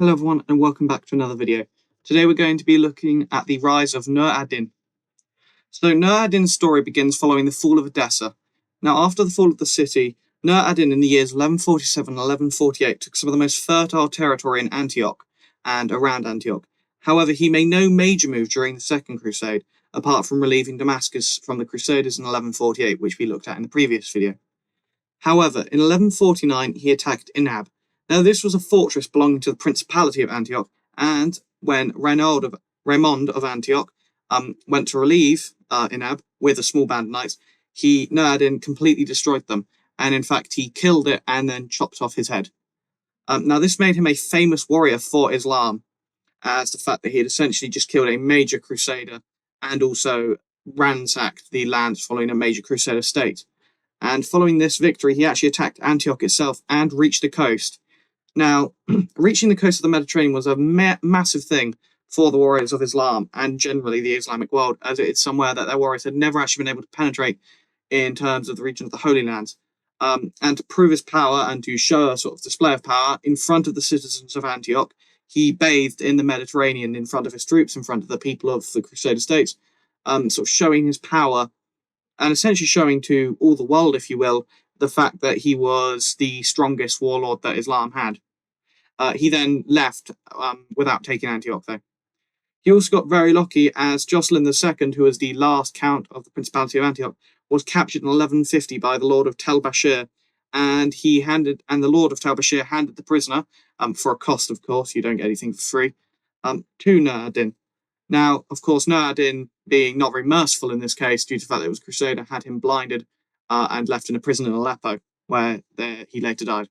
Hello everyone and welcome back to another video. Today we're going to be looking at the rise of Nur ad-Din. So Nur ad-Din's story begins following the fall of Edessa. Now after the fall of the city, Nur ad-Din in the years 1147 and 1148 took some of the most fertile territory in Antioch and around Antioch. However, he made no major move during the Second Crusade, apart from relieving Damascus from the Crusaders in 1148, which we looked at in the previous video. However, in 1149 he attacked Inab. Now this was a fortress belonging to the Principality of Antioch, and when Raymond of Antioch went to relieve Inab with a small band of knights, Nur ad-Din completely destroyed them, and in fact he killed it and then chopped off his head. Now this made him a famous warrior for Islam, as the fact that he had essentially just killed a major crusader and also ransacked the lands following a major crusader state. And following this victory, he actually attacked Antioch itself and reached the coast. Now, reaching the coast of the Mediterranean was a massive thing for the warriors of Islam and generally the Islamic world, as it is somewhere that their warriors had never actually been able to penetrate in terms of the region of the Holy Lands. And to prove his power and to show a sort of display of power in front of the citizens of Antioch, he bathed in the Mediterranean in front of his troops, in front of the people of the Crusader states, sort of showing his power and essentially showing to all the world, if you will, the fact that he was the strongest warlord that Islam had. He then left without taking Antioch, though. He also got very lucky as Jocelyn II, who was the last count of the Principality of Antioch, was captured in 1150 by the Lord of Tel Bashir, and the Lord of Tel Bashir handed the prisoner, for a cost, of course, you don't get anything for free, to Nur ad-Din. Now, of course, Nur ad-Din, being not very merciful in this case, due to the fact that it was a crusader, had him blinded and left in a prison in Aleppo, where he later died.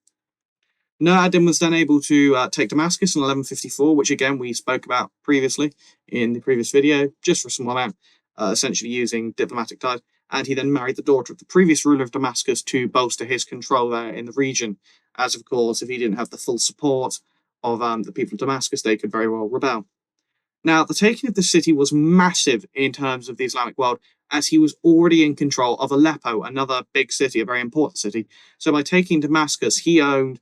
Nur ad-Din was then able to take Damascus in 1154, which again we spoke about previously in the previous video, just for a small amount, essentially using diplomatic ties. And he then married the daughter of the previous ruler of Damascus to bolster his control there in the region, as of course, if he didn't have the full support of the people of Damascus, they could very well rebel. Now, the taking of the city was massive in terms of the Islamic world, as he was already in control of Aleppo, another big city, a very important city. So by taking Damascus, he owned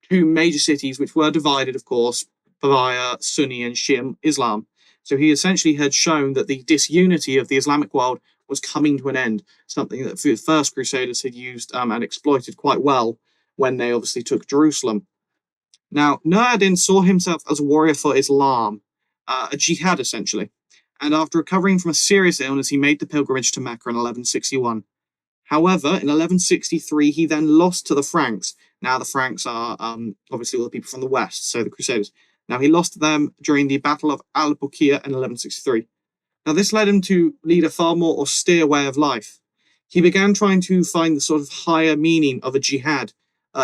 two major cities, which were divided, of course, via Sunni and Shia Islam. So he essentially had shown that the disunity of the Islamic world was coming to an end, something that the First Crusaders had used and exploited quite well when they obviously took Jerusalem. Now, Nur ad-Din saw himself as a warrior for Islam, a jihad essentially, and after recovering from a serious illness, he made the pilgrimage to Mecca in 1161. However, in 1163, he then lost to the Franks. Now, the Franks are obviously all the people from the west, so the Crusaders. Now, he lost to them during the Battle of Al-Buqiyya in 1163. Now, this led him to lead a far more austere way of life. He began trying to find the sort of higher meaning of a jihad,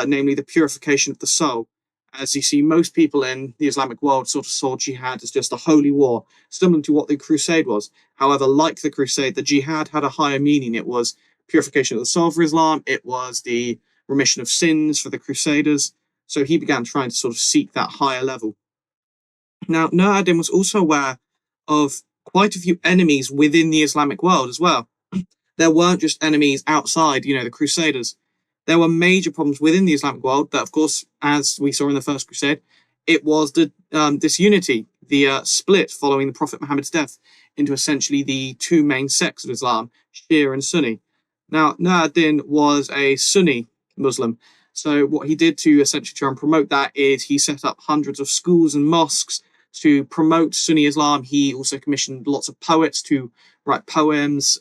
namely the purification of the soul. As you see, most people in the Islamic world sort of saw jihad as just a holy war, similar to what the Crusade was. However, like the Crusade, the jihad had a higher meaning. It was purification of the soul for Islam. It was the remission of sins for the Crusaders. So he began trying to sort of seek that higher level. Now, Nur ad-Din was also aware of quite a few enemies within the Islamic world as well. There weren't just enemies outside, the Crusaders. There were major problems within the Islamic world that, of course, as we saw in the First Crusade, it was the disunity, the split following the Prophet Muhammad's death into essentially the two main sects of Islam, Shia and Sunni. Now, Nur ad-Din was a Sunni Muslim, so what he did to essentially try and promote that is he set up hundreds of schools and mosques to promote Sunni Islam. He also commissioned lots of poets to write poems,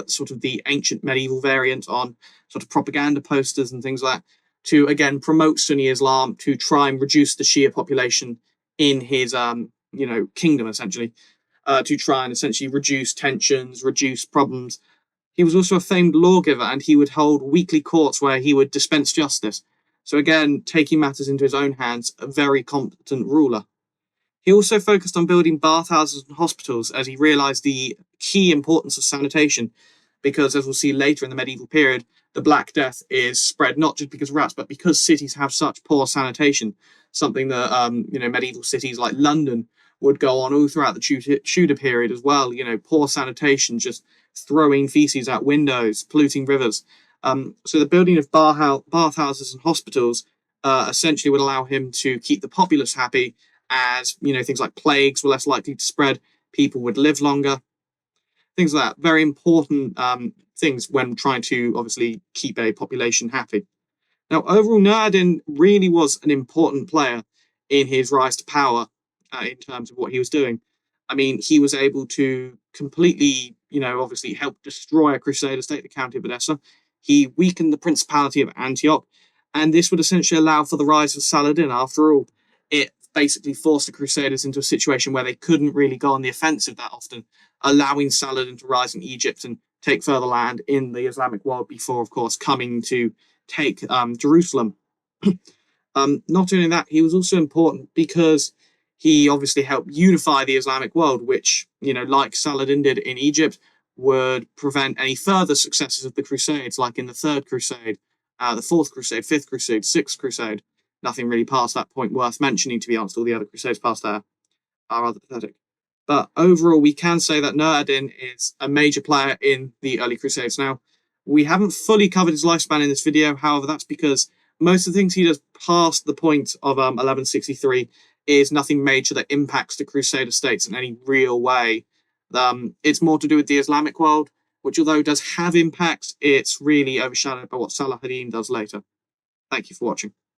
sort of the ancient medieval variant on sort of propaganda posters and things like that, to again promote Sunni Islam, to try and reduce the Shia population in his kingdom, essentially, to try and essentially reduce tensions, reduce problems. He was also a famed lawgiver, and he would hold weekly courts where he would dispense justice. So again, taking matters into his own hands, a very competent ruler. He also focused on building bathhouses and hospitals, as he realized the key importance of sanitation, because as we'll see later in the medieval period, the Black Death is spread not just because of rats, but because cities have such poor sanitation, something that medieval cities like London would go on all throughout the Tudor period as well. Poor sanitation, just throwing feces out windows, polluting rivers. So the building of bathhouses and hospitals essentially would allow him to keep the populace happy as, things like plagues were less likely to spread, people would live longer, things like that. Very important things when trying to obviously keep a population happy. Now, overall, Nur ad-Din really was an important player in his rise to power in terms of what he was doing. I mean, he was able to completely, obviously help destroy a Crusader state, the County of Edessa. He weakened the Principality of Antioch, and this would essentially allow for the rise of Saladin. After all, it basically forced the Crusaders into a situation where they couldn't really go on the offensive that often, allowing Saladin to rise in Egypt and take further land in the Islamic world before, of course, coming to take Jerusalem. Not only that, he was also important because he obviously helped unify the Islamic world, which, like Saladin did in Egypt, would prevent any further successes of the Crusades, like in the Third Crusade, the Fourth Crusade, Fifth Crusade, Sixth Crusade. Nothing really past that point worth mentioning, to be honest. All the other Crusades past there are rather pathetic. But overall, we can say that Nur ad-Din is a major player in the early Crusades. Now, we haven't fully covered his lifespan in this video. However, that's because most of the things he does past the point of 1163 is nothing major that impacts the Crusader states in any real way. It's more to do with the Islamic world, which, although does have impacts, it's really overshadowed by what Salah ad-Din does later. Thank you for watching.